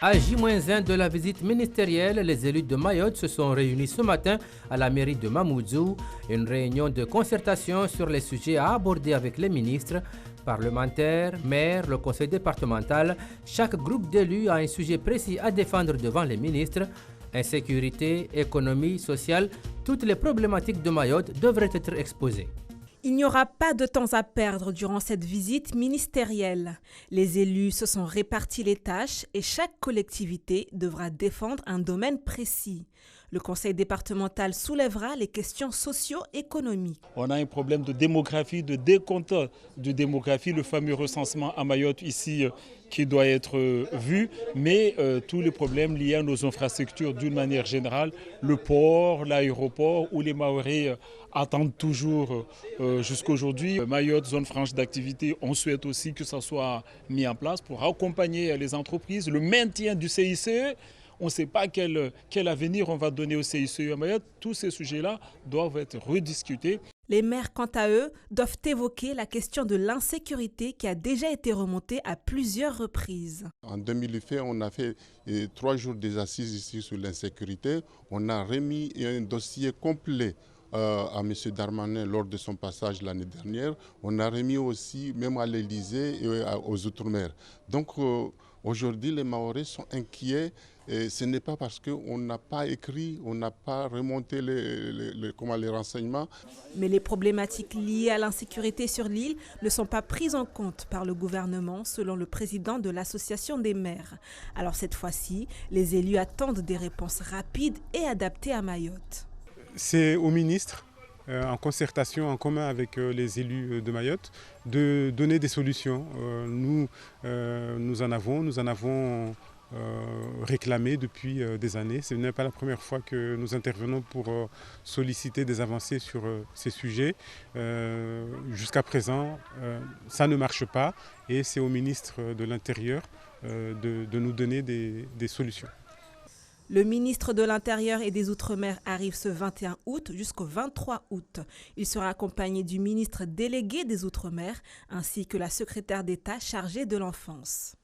À J-1 de la visite ministérielle, les élus de Mayotte se sont réunis ce matin à la mairie de Mamoudzou. Une réunion de concertation sur les sujets à aborder avec les ministres, parlementaires, maires, le conseil départemental. Chaque groupe d'élus a un sujet précis à défendre devant les ministres. Insécurité, économie, sociale, toutes les problématiques de Mayotte devraient être exposées. Il n'y aura pas de temps à perdre durant cette visite ministérielle. Les élus se sont répartis les tâches et chaque collectivité devra défendre un domaine précis. Le conseil départemental soulèvera les questions socio-économiques. On a un problème de démographie, de décompte de démographie, le fameux recensement à Mayotte ici qui doit être vu, mais tous les problèmes liés à nos infrastructures d'une manière générale, le port, l'aéroport où les Mahorais attendent toujours jusqu'à aujourd'hui. Mayotte, zone franche d'activité, on souhaite aussi que ça soit mis en place pour accompagner les entreprises, le maintien du CICE. On ne sait pas quel avenir on va donner au CICE à Mayotte. Tous ces sujets-là doivent être rediscutés. Les maires, quant à eux, doivent évoquer la question de l'insécurité qui a déjà été remontée à plusieurs reprises. En 2020, on a fait 3 jours des assises ici sur l'insécurité. On a remis un dossier complet à M. Darmanin lors de son passage l'année dernière. On a remis aussi, même à l'Élysée et aux Outre-mer. Donc aujourd'hui, les Mahorais sont inquiets. Et ce n'est pas parce qu'on n'a pas écrit, on n'a pas remonté les renseignements. Mais les problématiques liées à l'insécurité sur l'île ne sont pas prises en compte par le gouvernement, selon le président de l'association des maires. Alors cette fois-ci, les élus attendent des réponses rapides et adaptées à Mayotte. C'est au ministre, en concertation, en commun avec les élus de Mayotte, de donner des solutions. Nous en avons réclamé depuis des années. Ce n'est pas la première fois que nous intervenons pour solliciter des avancées sur ces sujets. Jusqu'à présent, ça ne marche pas et c'est au ministre de l'Intérieur de nous donner des solutions. Le ministre de l'Intérieur et des Outre-mer arrive ce 21 août jusqu'au 23 août. Il sera accompagné du ministre délégué des Outre-mer ainsi que la secrétaire d'État chargée de l'enfance.